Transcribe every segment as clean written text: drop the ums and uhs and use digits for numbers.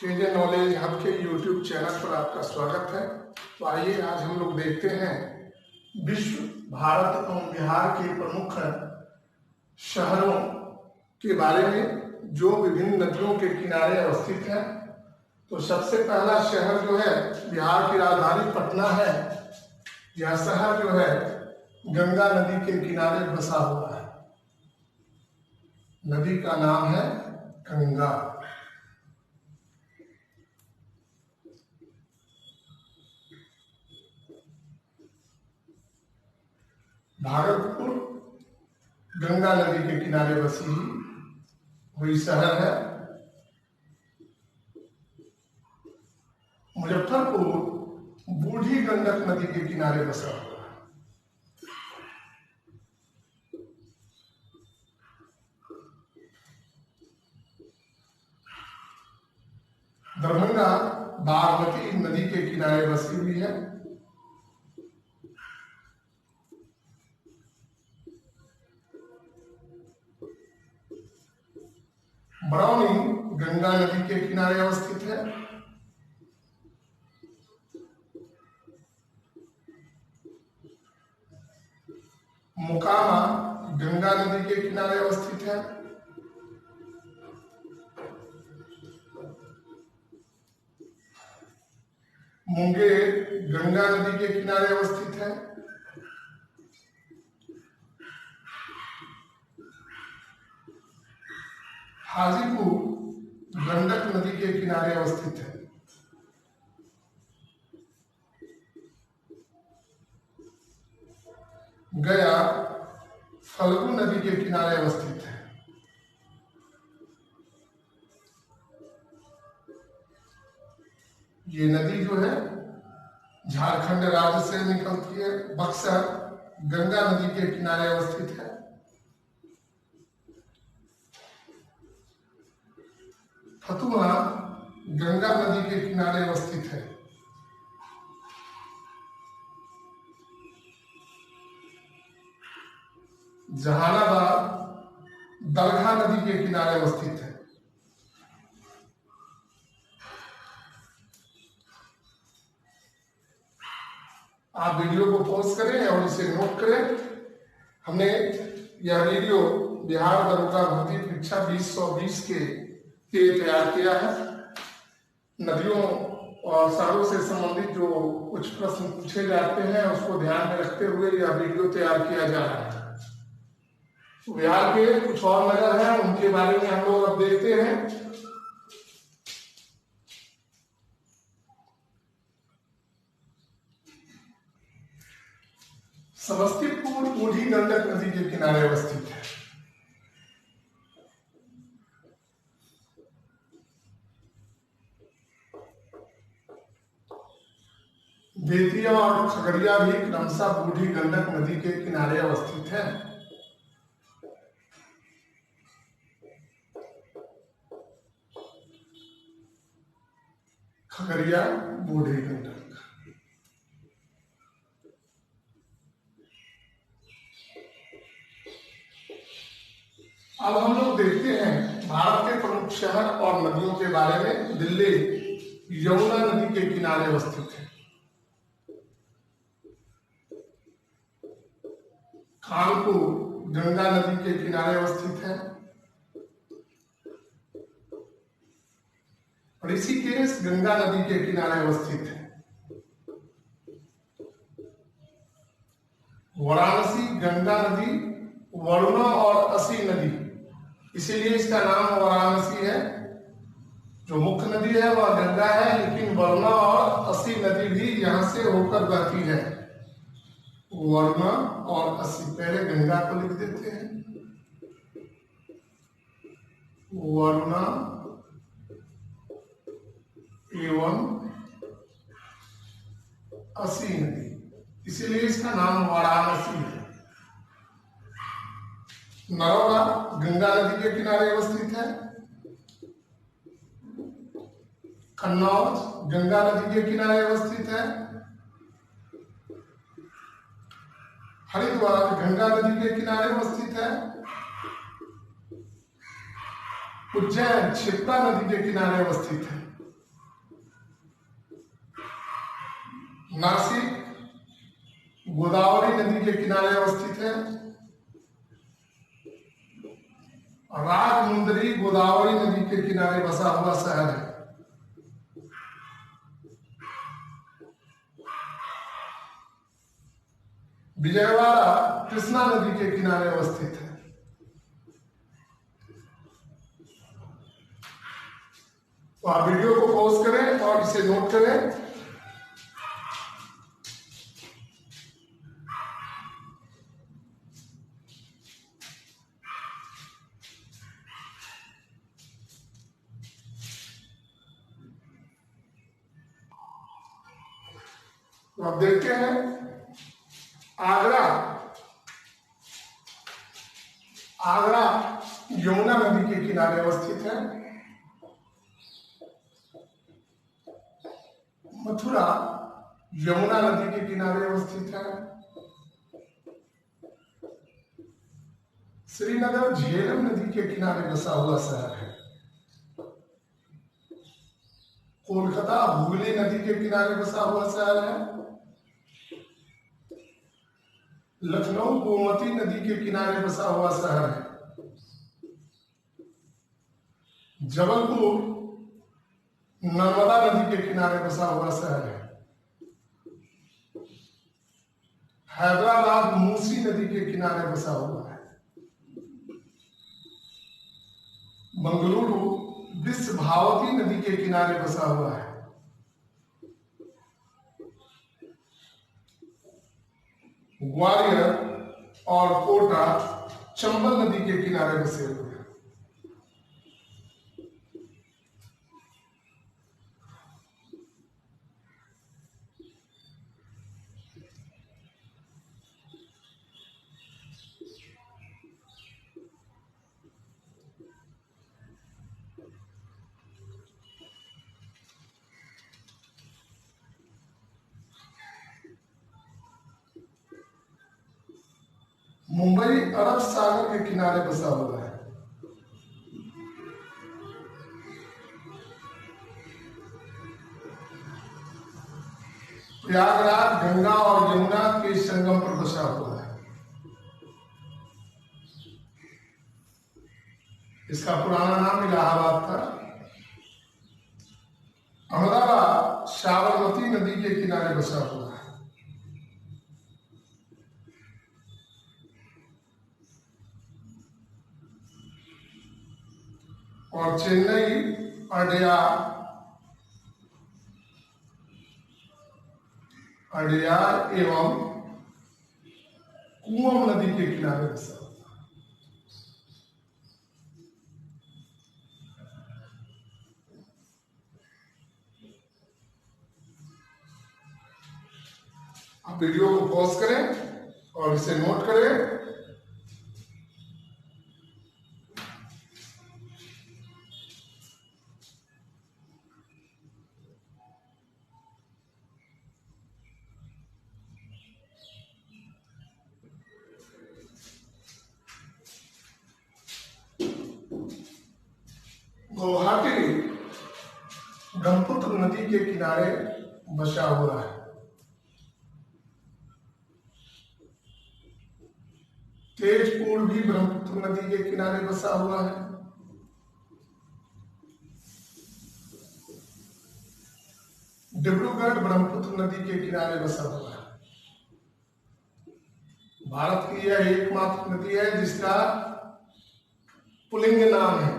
KJ knowledge hub के YouTube channel पर आपका स्वागत है। तो आइए आज हम लोग देखते हैं विश्व, भारत एवं बिहार के प्रमुख शहरों के बारे में जो विभिन्न नदियों के किनारे अवस्थित है। तो सबसे पहला शहर जो है बिहार की राजधानी पटना है। यह शहर जो है गंगा नदी के किनारे बसा हुआ है। नदी का नाम है गंगा। भागलपुर गंगा नदी के किनारे बसी हुई शहर है। मुजफ्फरपुर बूढ़ी गंडक नदी के किनारे बसा हुआ है। दरभंगा बागमती नदी के किनारे बसी हुई है। बरौनी गंगा नदी के किनारे अवस्थित है। मोकामा गंगा नदी के किनारे अवस्थित है। मुंगेर गंगा नदी के किनारे अवस्थित है। हाजीपुर गंडक नदी के किनारे अवस्थित है। गया फल्गु नदी के किनारे अवस्थित है। ये नदी जो है झारखंड राज्य से निकलती है। बक्सर गंगा नदी के किनारे अवस्थित है। फतुहा गंगा नदी के किनारे अवस्थित है। जहानाबाद दरघा नदी के किनारे अवस्थित है। आप वीडियो को पॉज करें और इसे नोट करें। हमने यह वीडियो बिहार दरोगा भर्ती परीक्षा 2020 के लिए तैयार किया है। नदियों और शहरों से संबंधित जो कुछ प्रश्न पूछे जाते हैं उसको ध्यान में रखते हुए यह वीडियो तैयार किया जा रहा है। बिहार के कुछ और नगर हैं, उनके बारे में हम लोग अब देखते हैं। समस्तीपुर बूढ़ी गंडक नदी के किनारे अवस्थित है। बेतिया और खगड़िया भी क्रमशः बूढ़ी गंडक नदी के किनारे अवस्थित है। खगड़िया बूढ़ी गंडक। अब हम लोग देखते हैं भारत के प्रमुख शहर और नदियों के बारे में। दिल्ली यमुना नदी के किनारे अवस्थित है। कानपुर गंगा नदी के किनारे अवस्थित है। ऋषिकेश गंगा नदी के किनारे अवस्थित है। वाराणसी गंगा नदी वरुणा और असी नदी, इसीलिए इसका नाम वाराणसी है। जो मुख्य नदी है वह गंगा है, लेकिन वरुणा और असी नदी भी यहां से होकर बहती है। वरुणा और असी, पहले गंगा को लिख देते हैं। वरुणा एवं असी नदी, इसीलिए इसका नाम वाराणसी है। नर्मदा गंगा नदी के किनारे अवस्थित है। कन्नौज गंगा नदी के किनारे अवस्थित है। हरिद्वार गंगा नदी के किनारे अवस्थित है। उज्जैन क्षिप्रा नदी के किनारे अवस्थित है। नासिक गोदावरी नदी के किनारे अवस्थित है। राजमुंदरी गोदावरी नदी के किनारे बसा हुआ शहर है। विजयवाड़ा कृष्णा नदी के किनारे अवस्थित है। तो आप वीडियो को पॉज करें और इसे नोट करें। तो अब देखते हैं आगरा यमुना नदी के किनारे अवस्थित है। मथुरा यमुना नदी के किनारे अवस्थित है। श्रीनगर झेलम नदी के किनारे बसा हुआ शहर है। कोलकाता हुगली नदी के किनारे बसा हुआ शहर है। लखनऊ गोमती नदी के किनारे बसा हुआ शहर है। जबलपुर नर्मदा नदी के किनारे बसा हुआ शहर है। हैदराबाद मूसी नदी के किनारे बसा हुआ है। मंगलुरु विश्वभावती नदी के किनारे बसा हुआ है। ग्वालियर और कोटा चंबल नदी के किनारे बसे हुए हैं। मुंबई अरब सागर के किनारे बसा हुआ है। प्रयागराज गंगा और यमुना के संगम पर बसा हुआ है। इसका पुराना नाम इलाहाबाद था। अहमदाबाद साबरमती नदी के किनारे बसा हुआ है। और चेन्नई अडयार एवं कुओम नदी के किनारे बसा हुआ है। आप वीडियो को पॉज करें और इसे नोट करें। गुवाहाटी ब्रह्मपुत्र नदी के किनारे बसा हुआ है। तेजपुर भी ब्रह्मपुत्र नदी के किनारे बसा हुआ है। डिब्रूगढ़ ब्रह्मपुत्र नदी के किनारे बसा हुआ है। भारत की यह एकमात्र नदी है जिसका पुल्लिंग नाम है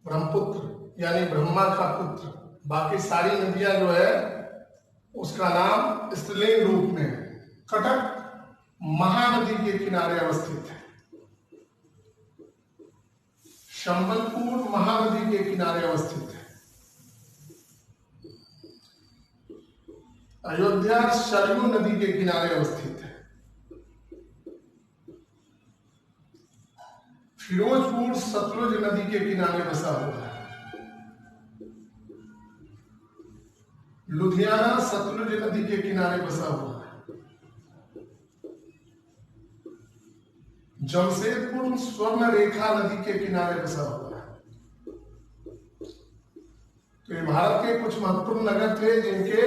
ब्रह्मपुत्र, यानी ब्रह्मा का पुत्र। बाकी सारी नदियां जो है उसका नाम स्त्रीलिंग रूप में है। कटक महानदी के किनारे अवस्थित है। संबलपुर महानदी के किनारे अवस्थित है। अयोध्या सरयू नदी के किनारे अवस्थित है। फिरोजपुर सतलुज नदी के किनारे बसा हुआ है। लुधियाना सतलुज नदी के किनारे बसा हुआ है। जमशेदपुर स्वर्ण रेखा नदी के किनारे बसा हुआ है। तो ये भारत के कुछ महत्वपूर्ण नगर थे जिनके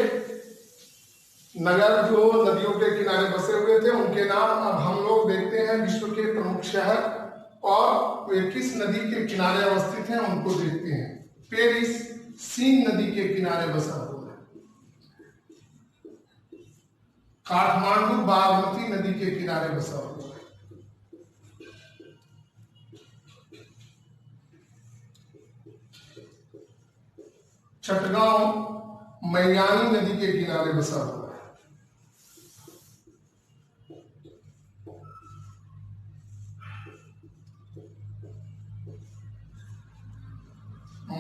नगर जो नदियों के किनारे बसे हुए थे उनके नाम अब हम लोग देखते हैं। विश्व के प्रमुख शहर और वे किस नदी के किनारे अवस्थित हैं उनको देखते हैं। पेरिस सीन नदी के किनारे बसा हुआ है। काठमांडू बागमती नदी के किनारे बसा हुआ है। चटगांव मैयानी नदी के किनारे बसा हुआ है।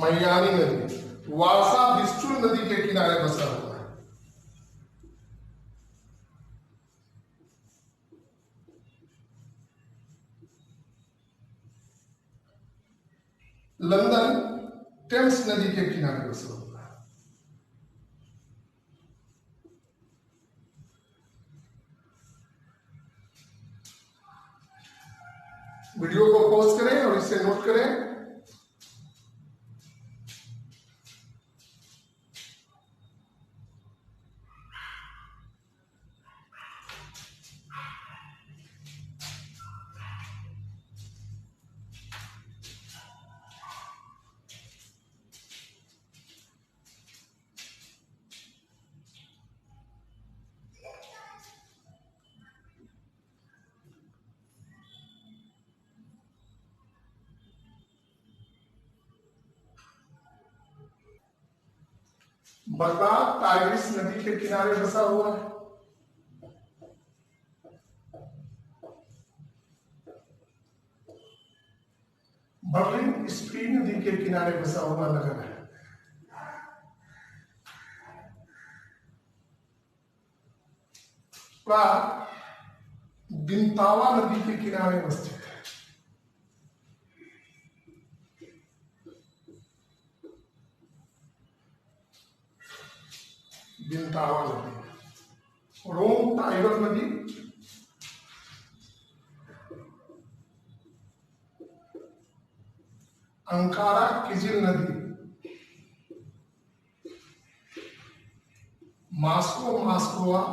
मैयानी नदी। वारसा विष्णु नदी के किनारे बसा हुआ है। लंदन टेम्स नदी के किनारे बसा हुआ है। वीडियो को पॉज करें और इसे नोट करें। बगदाद टाइग्रिस नदी के किनारे बसा हुआ है। बर्लिन स्पी नदी के किनारे बसा हुआ नगर है। बिंतावा नदी के किनारे अवस्थित है। बिंतावा नदी। रोम टाइगर नदी। अंकारा किजिल नदी। मास्को मास्कोवा।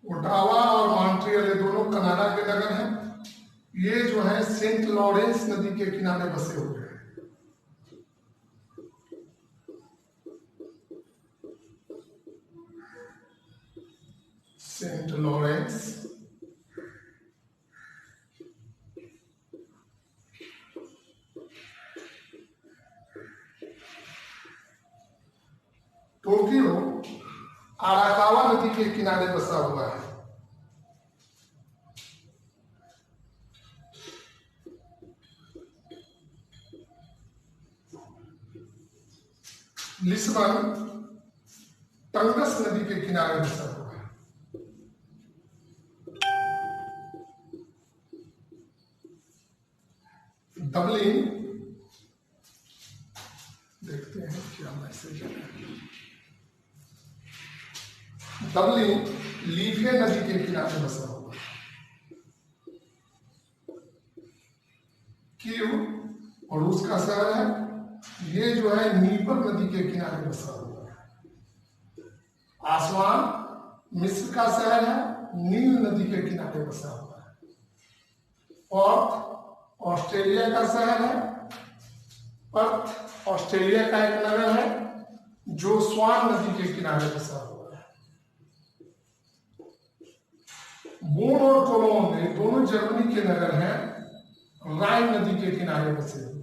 ओटावा और मॉन्ट्रियल ये दोनों कनाडा के नगर हैं। ये जो है सेंट लॉरेंस नदी के किनारे बसे हुए हैं। Saint Lawrence. टोक्यो आराकावा नदी के किनारे बसा हुआ है। लिस्बन टंगस नदी के किनारे बसा हुआ है। डबलिन देखते हैं क्या मैसेज है। डबलिन लीफे नदी के किनारे बसा हुआ है। कीव और उसका शहर है। ये जो है नीपर नदी के किनारे बसा हुआ है। आसवान मिस्र का शहर है। नील नदी के किनारे बसा हुआ है। पर्थ ऑस्ट्रेलिया का शहर है। पर्थ ऑस्ट्रेलिया का एक नगर है जो स्वान नदी के किनारे बसा हुआ है। बोन और कोलोन ये दोनों जर्मनी के नगर हैं। राइन नदी के किनारे बसे हुए हैं।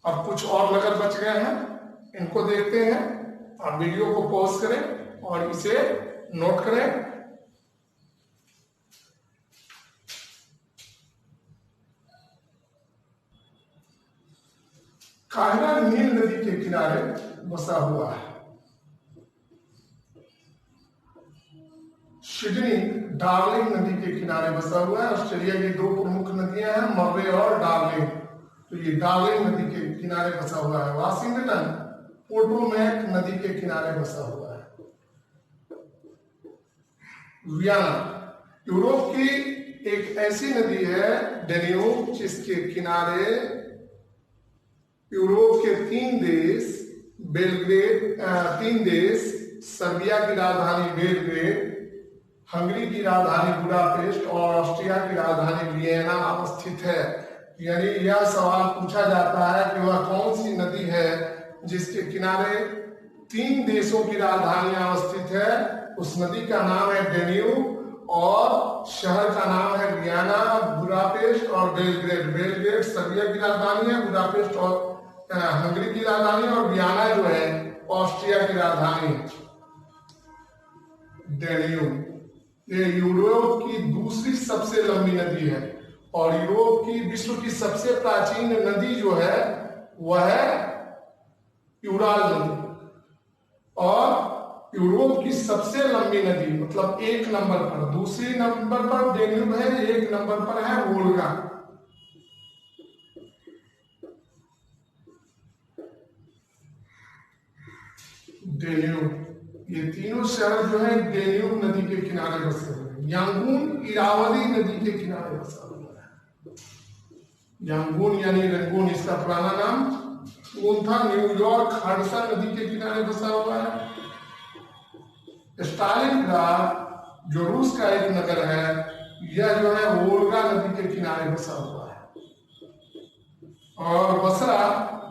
अब कुछ और नगर बच गए हैं, इनको देखते हैं। आप वीडियो को पॉज करें और इसे नोट करें। काहिरा नील नदी के किनारे बसा हुआ है। सिडनी डार्लिंग नदी के किनारे बसा हुआ है। ऑस्ट्रेलिया की दो प्रमुख नदियां हैं, मर्रे और डार्लिंग। तो ये डार्लिंग नदी के किनारे बसा हुआ है। वाशिंगटन पोटोमैक नदी के किनारे बसा हुआ है। वियना। यूरोप की एक ऐसी नदी है डेन्यूब, जिसके किनारे यूरोप के तीन देश सर्बिया की राजधानी बेलग्रेड, हंगरी की राजधानी बुडापेस्ट और ऑस्ट्रिया की राजधानी वियना अवस्थित है। यानी यह सवाल पूछा जाता है कि वह कौन सी नदी है जिसके किनारे तीन देशों की राजधानियां अवस्थित है। उस नदी का नाम है डेन्यूब और शहर का नाम है वियना, बुडापेस्ट और बेलग्रेड। बेलग्रेड सर्बिया की राजधानी है, बुडापेस्ट और हंगरी की राजधानी, और वियना जो है ऑस्ट्रिया की राजधानी। डेन्यूब ये यूरोप की दूसरी सबसे लंबी नदी है और यूरोप की विश्व की सबसे प्राचीन नदी जो है वह है यूराल नदी। और यूरोप की सबसे लंबी नदी मतलब एक नंबर पर, दूसरी नंबर पर डेन्यूब है, एक नंबर पर है वोल्गा। डेन्यूब, ये तीनों शहर जो है डेन्यूब नदी के किनारे बसे हुए हैं। यांगून इरावदी नदी के किनारे बसा हुआ है। यांगून यानी रंगून इसका पुराना नाम, कौन था? न्यूयॉर्क हडसन नदी के किनारे बसा हुआ है। स्टालिनग्राड जो रूस का एक नगर है, यह जो है वोल्गा नदी के किनारे बसा हुआ है। और बसरा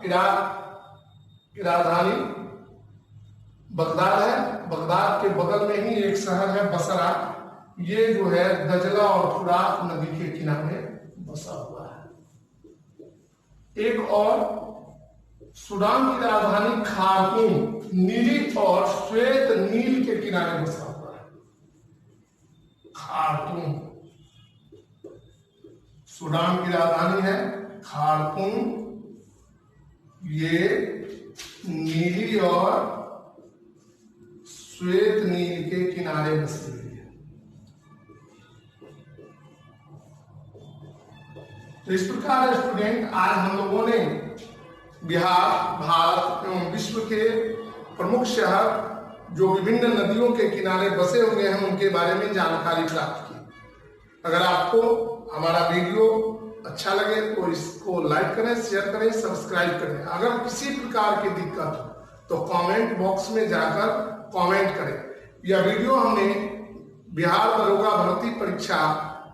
इराक की राजधानी बगदाद है। बगदाद के बगल में ही एक शहर है बसरा, ये जो है दजला और फुरात नदी के किनारे बसा हुआ है। एक और सूडान की राजधानी खार्तूम नीली और श्वेत नील के किनारे बसा हुआ है। खार्तूम सूडान की राजधानी है खार्तूम, ये नीली और श्वेत नील के किनारे बसी हुई है। तो इस प्रकार स्टूडेंट, आज हम लोगों ने बिहार, भारत एवं विश्व के प्रमुख शहर जो विभिन्न नदियों के किनारे बसे हुए हैं उनके बारे में जानकारी प्राप्त की। अगर आपको हमारा वीडियो अच्छा लगे तो इसको लाइक करें, शेयर करें, सब्सक्राइब करें। अगर किसी प्रकार की दिक्कत हो तो कमेंट बॉक्स में जाकर कमेंट करें। यह वीडियो हमने बिहार दरोगा भर्ती परीक्षा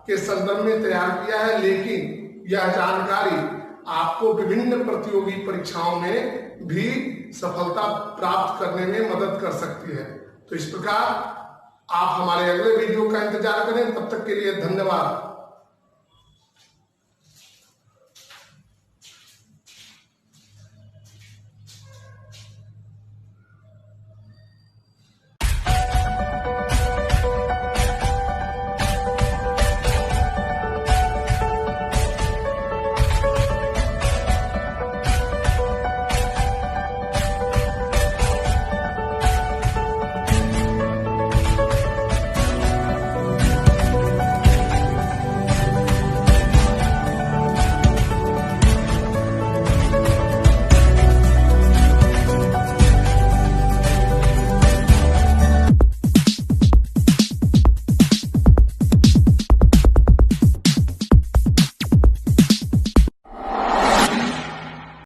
के संदर्भ में तैयार किया है, लेकिन यह जानकारी आपको विभिन्न प्रतियोगी परीक्षाओं में भी सफलता प्राप्त करने में मदद कर सकती है। तो इस प्रकार आप हमारे अगले वीडियो का इंतजार करें। तब तक के लिए धन्यवाद।